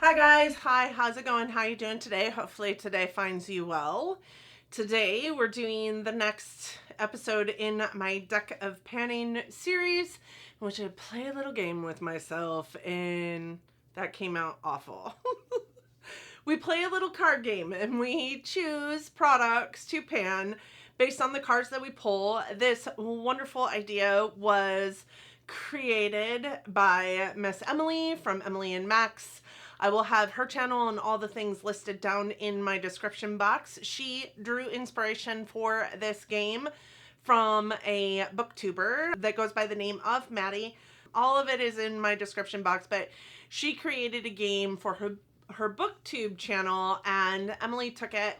Hi guys, hi, how's it going? How you doing today? Hopefully today finds you well. Today we're doing the next episode in my deck of panning series, in which I play a little game with myself, and that came out awful. We play a little card game and we choose products to pan based on the cards that we pull. This wonderful idea was created by Miss Emily from Emily and Max. I will have her channel and all the things listed down in my description box. She drew inspiration for this game from a booktuber that goes by the name of Maddie. All of it is in my description box, but she created a game for her BookTube channel, and Emily took it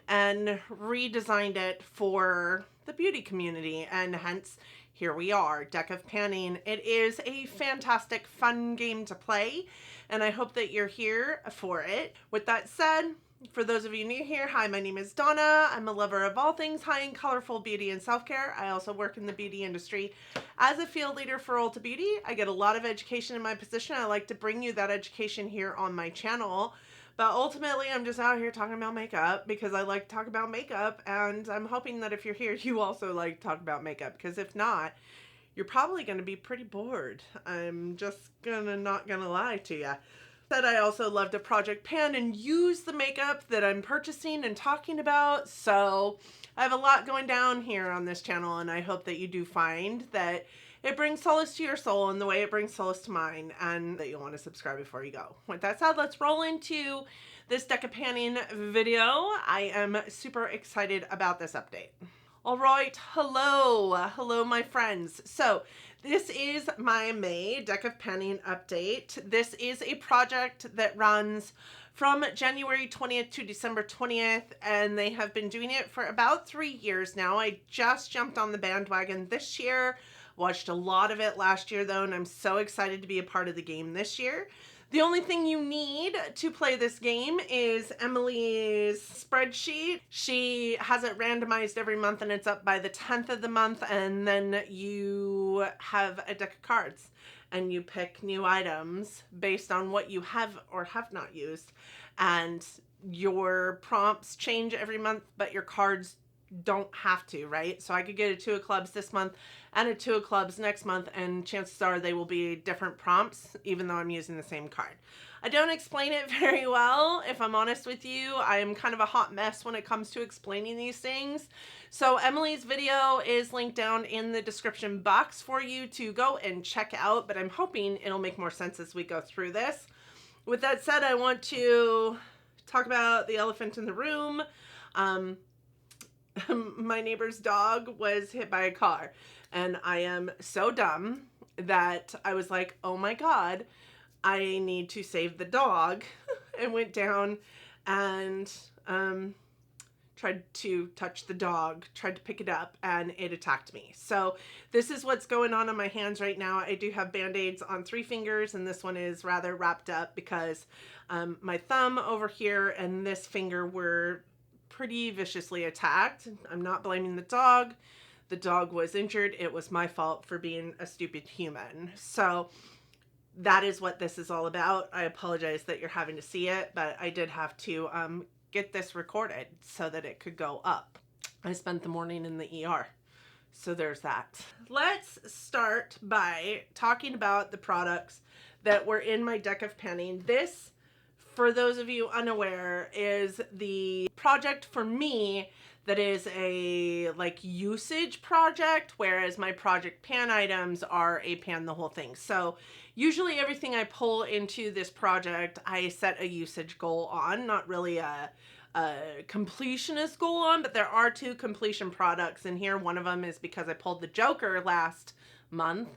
and redesigned it for the beauty community, and hence here we are, Deck of Panning. It is a fantastic, fun game to play, and I hope that you're here for it. With that said, for those of you new here, hi, my name is Donna. I'm a lover of all things high and colorful beauty and self-care. I also work in the beauty industry as a field leader for Ulta Beauty. I get a lot of education in my position. I like to bring you that education here on my channel. But ultimately, I'm just out here talking about makeup because I like to talk about makeup, and I'm hoping that if you're here, you also like to talk about makeup, because if not, you're probably going to be pretty bored. I'm just not gonna lie to you. That I also love to project pan and use the makeup that I'm purchasing and talking about. So I have a lot going down here on this channel, and I hope that you do find that it brings solace to your soul in the way it brings solace to mine, and that you'll want to subscribe before you go. With that said, let's roll into this deck of panning video. I am super excited about this update. All right, hello my friends. So this is my May deck of panning update. This is a project that runs from January 20th to December 20th, and they have been doing it for about 3 years now. I just jumped on the bandwagon this year, watched a lot of it last year though, and I'm so excited to be a part of the game this year. The only thing you need to play this game is Emily's spreadsheet. She has it randomized every month, and it's up by the 10th of the month, and then you have a deck of cards and you pick new items based on what you have or have not used, and your prompts change every month, but your cards don't have to, right? So I could get a 2 of clubs this month and a 2 of clubs next month, and chances are they will be different prompts, even though I'm using the same card. I don't explain it very well, if I'm honest with you. I am kind of a hot mess when it comes to explaining these things. So Emily's video is linked down in the description box for you to go and check out, but I'm hoping it'll make more sense as we go through this. With that said, I want to talk about the elephant in the room. My neighbor's dog was hit by a car, and I am so dumb that I was like, oh my God, I need to save the dog, and went down and tried to touch the dog, tried to pick it up, and it attacked me. So this is what's going on my hands right now. I do have band-aids on 3 fingers, and this one is rather wrapped up because my thumb over here and this finger were pretty viciously attacked. I'm not blaming the dog. The dog was injured. It was my fault for being a stupid human. So that is what this is all about. I apologize that you're having to see it, but I did have to get this recorded so that it could go up. I spent the morning in the ER. So there's that. Let's start by talking about the products that were in my deck of panning. This, for those of you unaware, is the project for me that is a usage project, whereas my project pan items are a pan the whole thing. So usually everything I pull into this project, I set a usage goal on, not really a completionist goal on, but there are 2 completion products in here. One of them is because I pulled the Joker last month.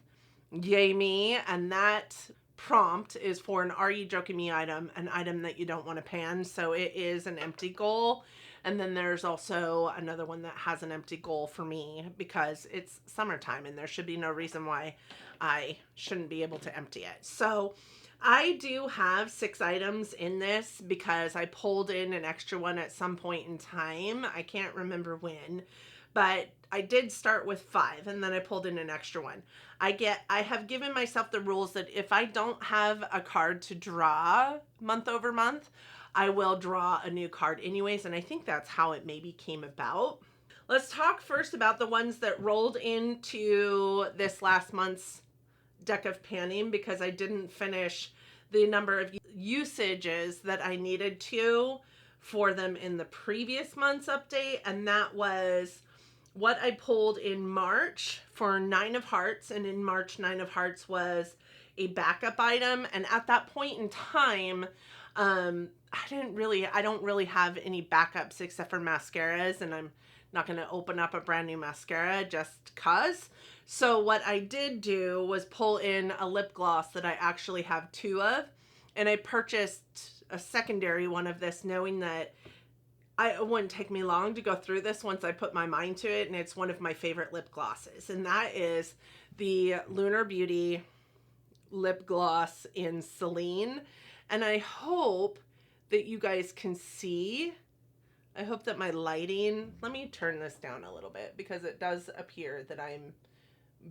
Yay me. And that prompt is for an Are You Joking Me item, an item that you don't want to pan. So it is an empty goal. And then there's also another one that has an empty goal for me because it's summertime and there should be no reason why I shouldn't be able to empty it. So I do have 6 items in this because I pulled in an extra one at some point in time. I can't remember when, but I did start with 5 and then I pulled in an extra one. I have given myself the rules that if I don't have a card to draw month over month, I will draw a new card anyways, and I think that's how it maybe came about. Let's talk first about the ones that rolled into this last month's deck of panning, because I didn't finish the number of usages that I needed to for them in the previous month's update, and that was what I pulled in March for 9 of Hearts, and in March 9 of Hearts was a backup item, and at that point in time, I don't really have any backups except for mascaras, and I'm not going to open up a brand new mascara just cause. So what I did do was pull in a lip gloss that I actually have 2 of, and I purchased a secondary one of this knowing that it wouldn't take me long to go through this once I put my mind to it, and it's one of my favorite lip glosses, and that is the Lunar Beauty lip gloss in Celine. And I hope that you guys can see. I hope that my lighting, let me turn this down a little bit because it does appear that I'm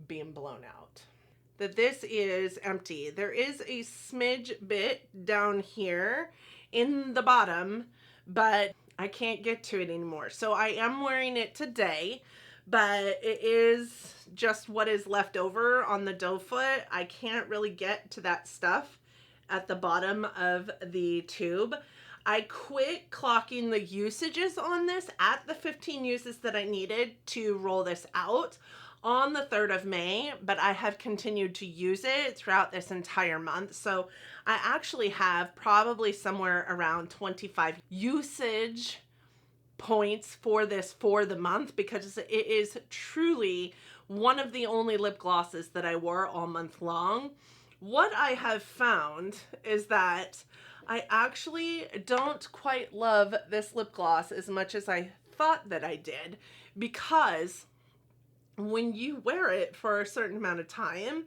being blown out. That this is empty. There is a smidge bit down here in the bottom, but I can't get to it anymore. So I am wearing it today, but it is just what is left over on the doe foot. I can't really get to that stuff at the bottom of the tube. I quit clocking the usages on this at the 15 uses that I needed to roll this out on the 3rd of May, but I have continued to use it throughout this entire month. So I actually have probably somewhere around 25 usage points for this for the month, because it is truly one of the only lip glosses that I wore all month long. What I have found is that I actually don't quite love this lip gloss as much as I thought that I did, because when you wear it for a certain amount of time,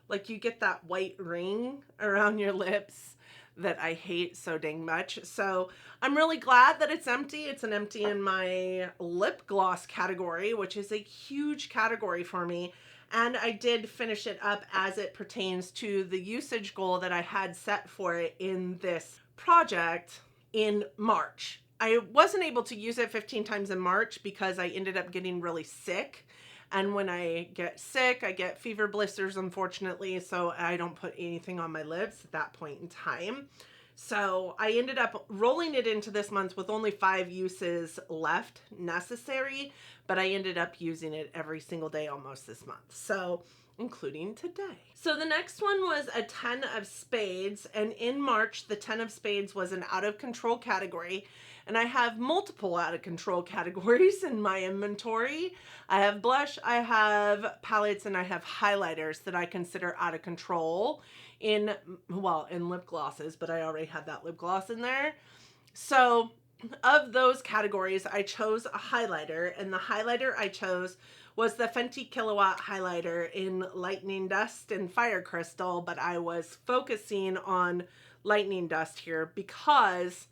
like you get that white ring around your lips that I hate so dang much. So I'm really glad that it's empty. It's an empty in my lip gloss category, which is a huge category for me. And I did finish it up as it pertains to the usage goal that I had set for it in this project in March. I wasn't able to use it 15 times in March because I ended up getting really sick. And when I get sick, I get fever blisters, unfortunately, so I don't put anything on my lips at that point in time. So I ended up rolling it into this month with only 5 uses left necessary, but I ended up using it every single day almost this month, so including today. So the next one was a 10 of Spades, and in March, the 10 of Spades was an out of control category. And I have multiple out of control categories in my inventory. I have blush, I have palettes, and I have highlighters that I consider out of control in lip glosses, but I already had that lip gloss in there. So of those categories, I chose a highlighter, and the highlighter I chose was the Fenty Kilowatt highlighter in Lightning Dust and Fire Crystal, but I was focusing on Lightning Dust here because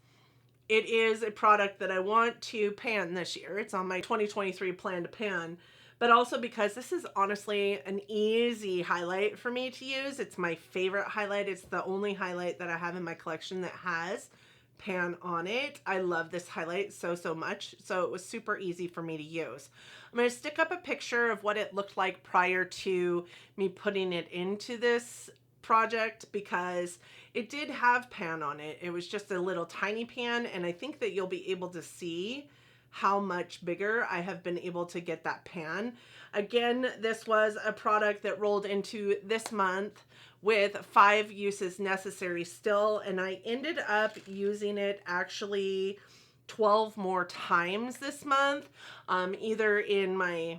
it is a product that I want to pan this year. It's on my 2023 plan to pan, but also because this is honestly an easy highlight for me to use. It's my favorite highlight. It's the only highlight that I have in my collection that has pan on it. I love this highlight so much, so it was super easy for me to use. I'm going to stick up a picture of what it looked like prior to me putting it into this project, because it did have pan on it. It was just a little tiny pan, and I think that you'll be able to see how much bigger I have been able to get that pan. Again, this was a product that rolled into this month with 5 uses necessary still, and I ended up using it actually 12 more times this month, either in my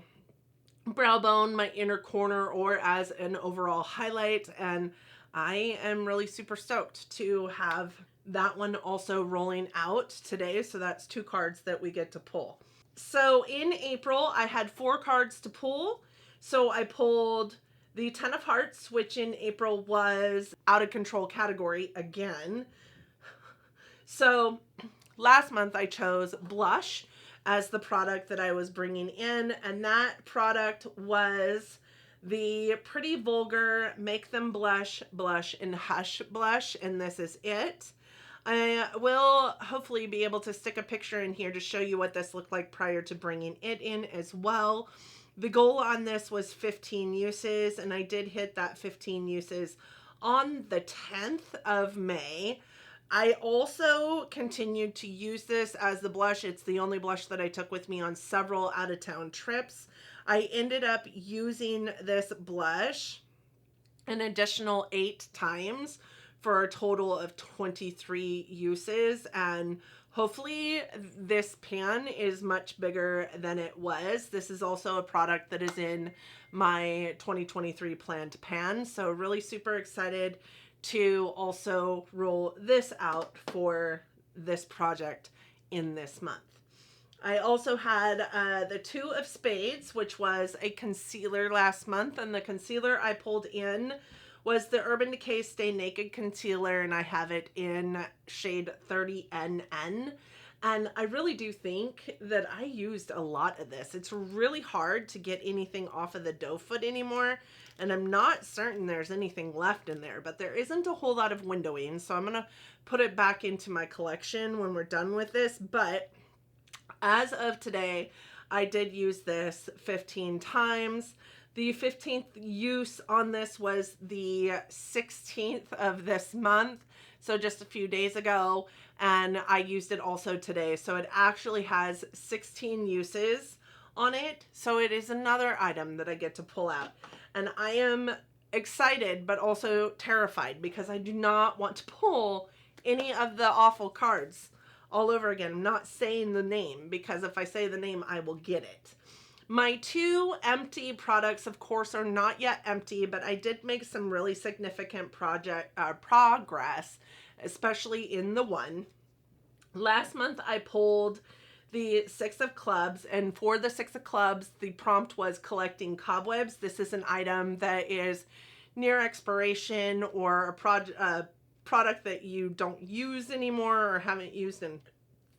brow bone, my inner corner, or as an overall highlight. And I am really super stoked to have that one also rolling out today. So that's 2 cards that we get to pull. So in April, I had 4 cards to pull. So I pulled the 10 of Hearts, which in April was out of control category again. So last month I chose blush, as the product that I was bringing in, and that product was the Pretty Vulgar Make Them Blush Blush in Hush Blush, and this is it. I will hopefully be able to stick a picture in here to show you what this looked like prior to bringing it in as well. The goal on this was 15 uses, and I did hit that 15 uses on the 10th of May. I also continued to use this as the blush. It's the only blush that I took with me on several out-of-town trips. I ended up using this blush an additional 8 times for a total of 23 uses, and hopefully this pan is much bigger than it was. This is also a product that is in my 2023 planned pan, so really super excited to also roll this out for this project in this month. I also had the 2 of Spades, which was a concealer last month, and the concealer I pulled in was the Urban Decay Stay Naked Concealer, and I have it in shade 30NN. And I really do think that I used a lot of this. It's really hard to get anything off of the doe foot anymore, and I'm not certain there's anything left in there, but there isn't a whole lot of windowing, so I'm gonna put it back into my collection when we're done with this. But as of today, I did use this 15 times. The 15th use on this was the 16th of this month, so just a few days ago, and I used it also today. So it actually has 16 uses on it, so it is another item that I get to pull out. And I am excited, but also terrified, because I do not want to pull any of the awful cards all over again. I'm not saying the name, because if I say the name, I will get it. My 2 empty products, of course, are not yet empty, but I did make some really significant progress, especially in the one. Last month, I pulled the 6 of Clubs, and for the 6 of Clubs, the prompt was collecting cobwebs. This is an item that is near expiration, or a product that you don't use anymore or haven't used in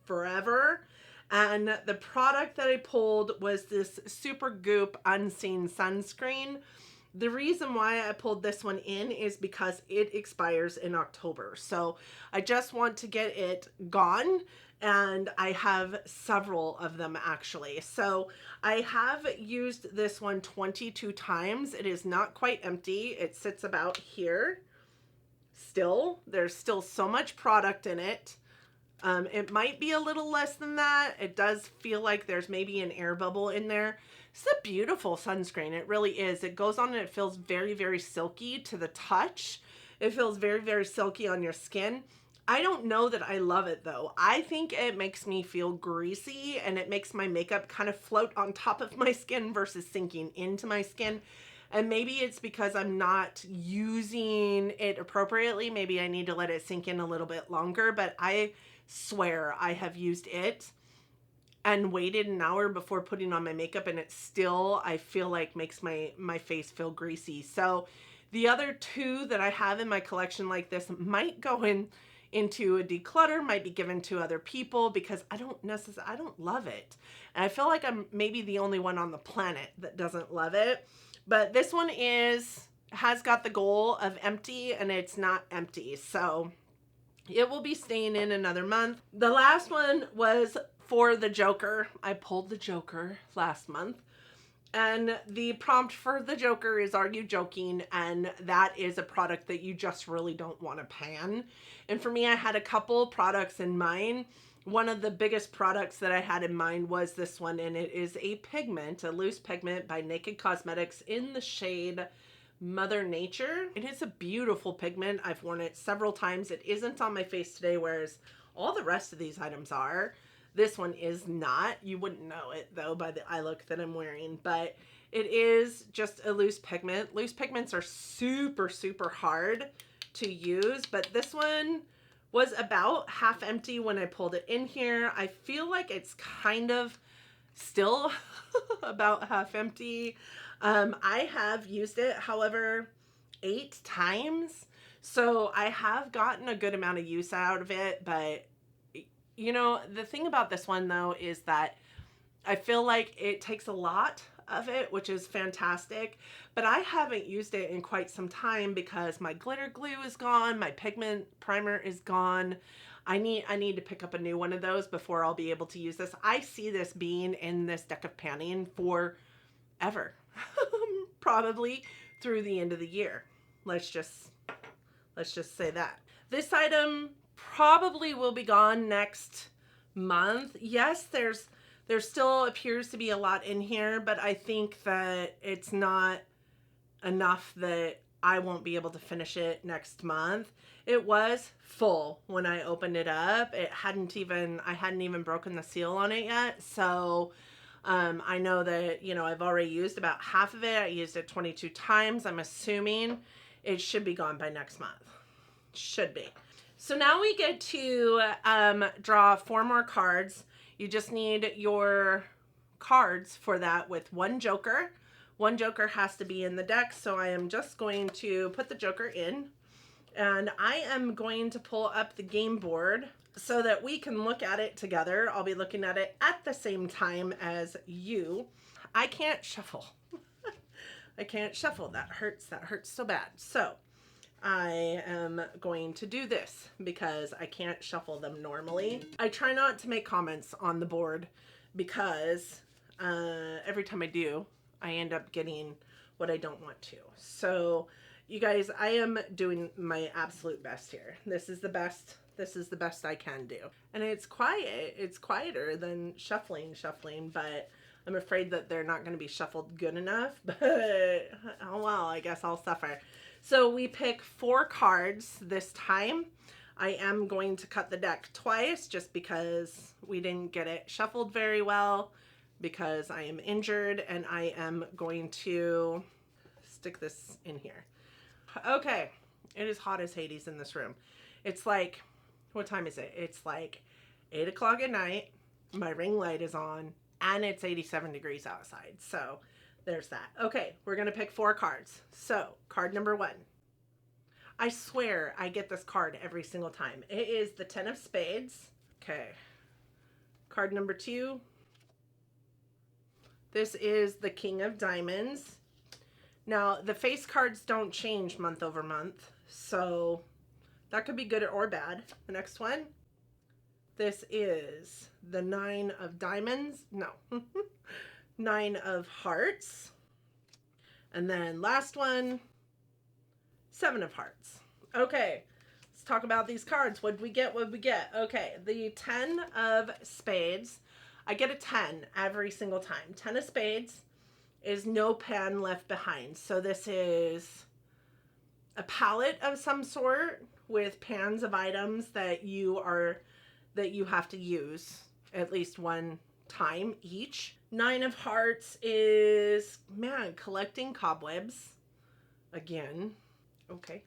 forever. And the product that I pulled was this Super Goop Unseen Sunscreen. The reason why I pulled this one in is because it expires in October. So I just want to get it gone, and I have several of them actually. So I have used this one 22 times. It is not quite empty. It sits about here still. There's still so much product in it. It might be a little less than that. It does feel like there's maybe an air bubble in there. It's a beautiful sunscreen. It really is. It goes on and it feels very, very silky to the touch. It feels very, very silky on your skin. I don't know that I love it though. I think it makes me feel greasy, and it makes my makeup kind of float on top of my skin versus sinking into my skin. And maybe it's because I'm not using it appropriately. Maybe I need to let it sink in a little bit longer, but I swear I have used it and waited an hour before putting on my makeup, and it still, I feel like, makes my face feel greasy. So the other 2 that I have in my collection like this might go into a declutter, might be given to other people, because I don't love it. And I feel like I'm maybe the only one on the planet that doesn't love it. But this one has got the goal of empty, and it's not empty. So it will be staying in another month. The last one was for the Joker. I pulled the Joker last month, and the prompt for the Joker is, "Are you joking?" And that is a product that you just really don't want to pan. And for me, I had a couple products in mind. One of the biggest products that I had in mind was this one, and it is a pigment, a loose pigment by Naked Cosmetics in the shade Mother Nature. It is a beautiful pigment. I've worn it several times. It isn't on my face today, whereas all the rest of these items are. This one is not. You wouldn't know it though by the eye look that I'm wearing, but it is just a loose pigment. Loose pigments are super, super hard to use, but this one was about half empty when I pulled it in here. I feel like it's kind of still about half empty. I have used it, however, 8 times. So I have gotten a good amount of use out of it, but you know, the thing about this one though is that I feel like it takes a lot of it, which is fantastic, but I haven't used it in quite some time because my glitter glue is gone, my pigment primer is gone. I need to pick up a new one of those before I'll be able to use this. I see this being in this deck of panning forever. Probably through the end of the year. Let's just say that. This item probably will be gone next month. Yes, there still appears to be a lot in here, but I think that it's not enough that I won't be able to finish it next month. It was full when I opened it up. I hadn't even broken the seal on it yet. So I know that, you know, I've already used about half of it. I used it 22 times. I'm assuming it should be gone by next month. Should be. So now we get to draw 4 more cards. You just need your cards for that with 1 joker. 1 joker has to be in the deck, so I am just going to put the joker in. And I am going to pull up the game board so that we can look at it together. I'll be looking at it at the same time as you. I can't shuffle. I can't shuffle. That hurts so bad. So I am going to do this because I can't shuffle them normally. I try not to make comments on the board because every time I do, I end up getting what I don't want to. So you guys, I am doing my absolute best here. This is the best I can do. And it's quiet. It's quieter than shuffling, but I'm afraid that they're not going to be shuffled good enough. But oh well, I guess I'll suffer. So we pick 4 cards this time. I am going to cut the deck twice just because we didn't get it shuffled very well because I am injured, and I am going to stick this in here. Okay, it is hot as Hades in this room. It's like, what time is it? It's like 8 o'clock at night. My ring light is on, and it's 87 degrees outside. So there's that. Okay, we're going to pick 4 cards. So, card number 1. I swear I get this card every single time. It is the 10 of Spades. Okay. Card number 2. This is the King of Diamonds. Now, the face cards don't change month over month, so that could be good or bad. The next one. This is the 9 of Diamonds. No. 9 of Hearts. And then last one, 7 of Hearts. Okay, let's talk about these cards. What'd we get? Okay, the 10 of Spades. I get a 10 every single time. 10 of Spades is no pan left behind. So this is a palette of some sort with pans of items that you have to use at least one time each. 9 of Hearts is, man, collecting cobwebs. Again. Okay.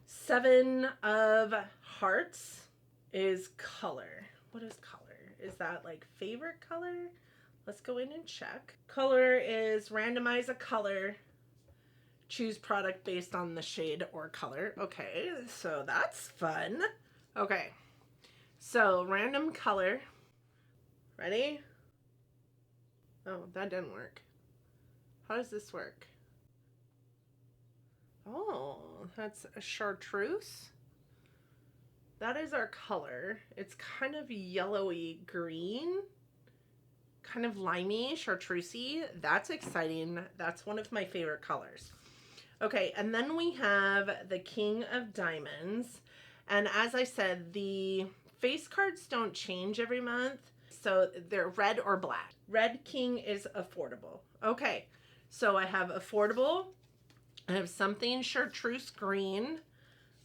7 of Hearts is color. What is color? Is that like favorite color? Let's go in and check. Color is randomize a color. Choose product based on the shade or color. Okay, so that's fun. Okay, so random color. Ready? Oh, that didn't work. How does this work? Oh, that's a chartreuse. That is our color. It's kind of yellowy green, kind of limey, chartreusey. That's exciting. That's one of my favorite colors. Okay, and then we have the King of Diamonds. And as I said, the face cards don't change every month. So they're red or black. Red King is affordable. Okay, so I have affordable. I have something chartreuse green.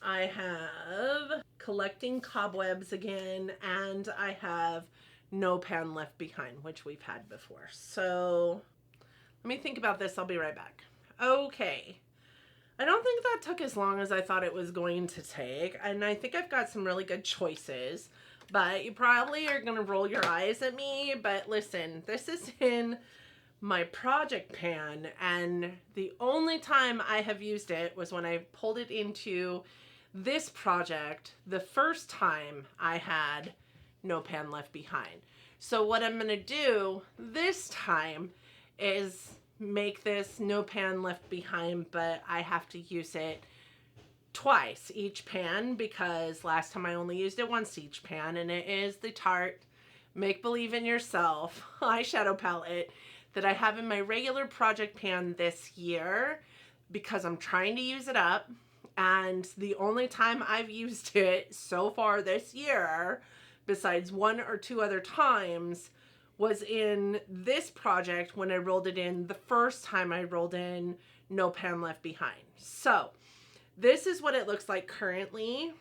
I have collecting cobwebs again. And I have no pan left behind, which we've had before. So let me think about this. I'll be right back. Okay. I don't think that took as long as I thought it was going to take. And I think I've got some really good choices. But you probably are going to roll your eyes at me. But listen, this is in my project pan. And the only time I have used it was when I pulled it into this project the first time I had no pan left behind. So what I'm going to do this time is make this no pan left behind, but I have to use it twice each pan because last time I only used it once each pan, and it is the Tarte Make Believe in Yourself eyeshadow palette that I have in my regular project pan this year because I'm trying to use it up. And the only time I've used it so far this year, besides 1 or 2 other times, was in this project when I rolled it in the first time I rolled in No Pan Left Behind. So this is what it looks like currently.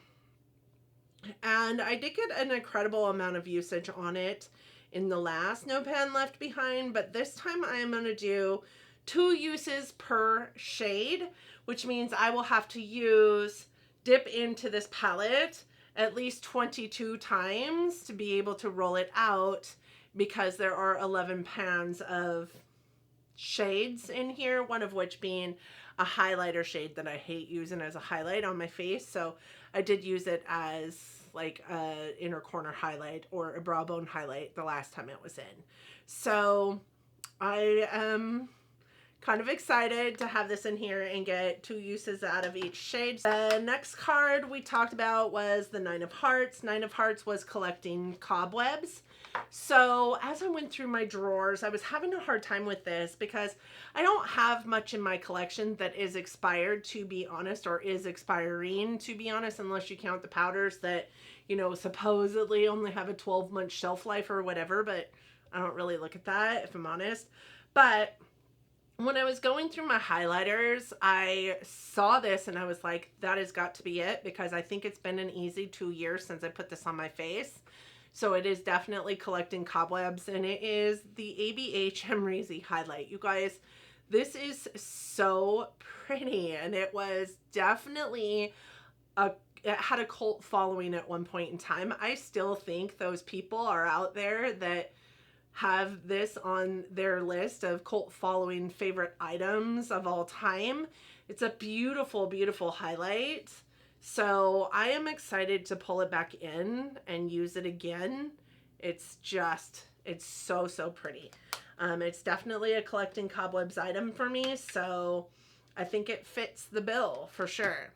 And I did get an incredible amount of usage on it in the last No Pan Left Behind, but this time I am going to do 2 uses per shade, which means I will have to dip into this palette at least 22 times to be able to roll it out because there are 11 pans of shades in here, one of which being a highlighter shade that I hate using as a highlight on my face. So I did use it as like a inner corner highlight or a brow bone highlight the last time it was in. So I am kind of excited to have this in here and get 2 uses out of each shade. The next card we talked about was the 9 of Hearts. 9 of Hearts was collecting cobwebs. So as I went through my drawers, I was having a hard time with this because I don't have much in my collection that is expired, to be honest, or is expiring, to be honest, unless you count the powders that, you know, supposedly only have a 12-month shelf life or whatever, but I don't really look at that, if I'm honest. But when I was going through my highlighters, I saw this and I was like, that has got to be it, because I think it's been an easy 2 years since I put this on my face. So it is definitely collecting cobwebs, and it is the ABH Hemreezy highlight. You guys, this is so pretty, and it was definitely it had a cult following at one point in time. I still think those people are out there that have this on their list of cult following favorite items of all time. It's a beautiful, beautiful highlight. So I am excited to pull it back in and use it again. It's so, so pretty. It's definitely a collecting cobwebs item for me, so I think it fits the bill for sure.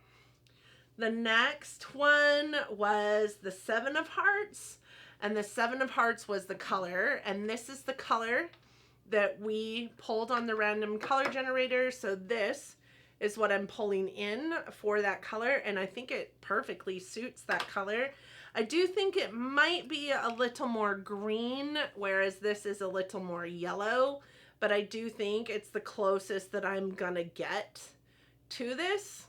The next one was the 7 of Hearts, and the 7 of Hearts was the color, and this is the color that we pulled on the random color generator. So this is what I'm pulling in for that color, and I think it perfectly suits that color. I do think it might be a little more green, whereas this is a little more yellow, but I do think it's the closest that I'm gonna get to this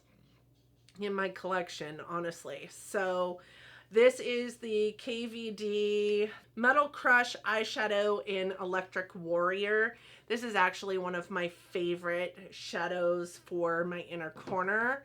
in my collection, honestly. So this is the KVD Metal Crush eyeshadow in Electric Warrior. This is actually one of my favorite shadows for my inner corner.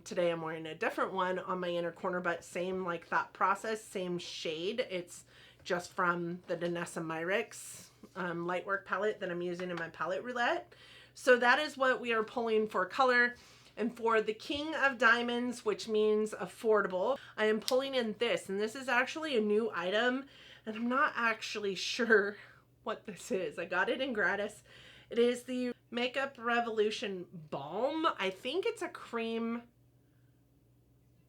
Today I'm wearing a different one on my inner corner, but same like thought process, same shade. It's just from the Danessa Myricks Lightwork palette that I'm using in my palette roulette. So that is what we are pulling for color. And for the King of Diamonds, which means affordable, I am pulling in this. And this is actually a new item, and I'm not actually sure what this is. I got it in gratis. It is the Makeup Revolution Balm. I think it's a cream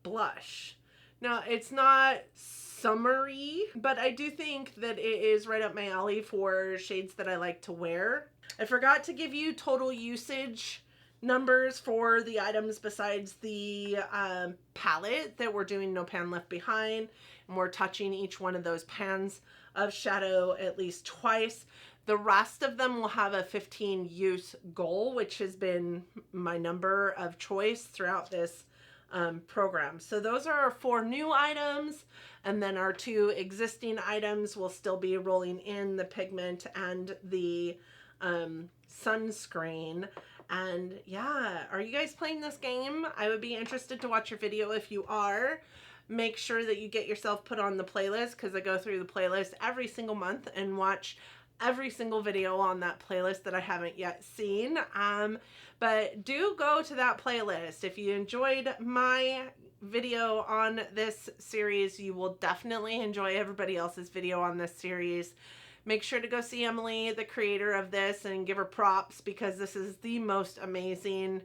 blush. Now, it's not summery, but I do think that it is right up my alley for shades that I like to wear. I forgot to give you total usage numbers for the items besides the palette that we're doing No Pan Left Behind, and we're touching each one of those pans of shadow at least twice. The rest of them will have a 15 use goal, which has been my number of choice throughout this program. So those are our 4 new items, and then our 2 existing items will still be rolling in the pigment and the sunscreen. And yeah, are you guys playing this game? I would be interested to watch your video if you are. Make sure that you get yourself put on the playlist, because I go through the playlist every single month and watch every single video on that playlist that I haven't yet seen. But do go to that playlist. If you enjoyed my video on this series. You will definitely enjoy everybody else's video on this series. Make sure to go see Emily, the creator of this, and give her props, because this is the most amazing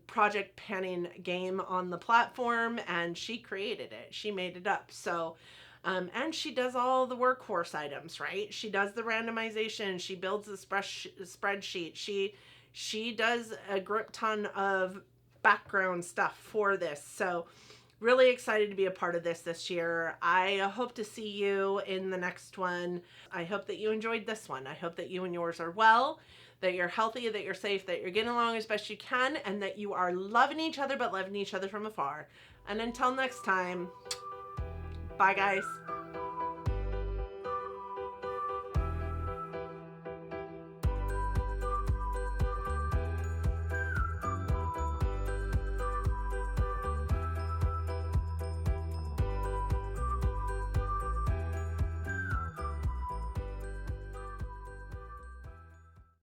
project panning game on the platform, and she created it. She made it up. So and she does all the workhorse items, right? She does the randomization. She builds the spreadsheet. She does a grip ton of background stuff for this. So really excited to be a part of this year. I hope to see you in the next one. I hope that you enjoyed this one. I hope that you and yours are well, that you're healthy, that you're safe, that you're getting along as best you can, and that you are loving each other, but loving each other from afar. And until next time, bye guys.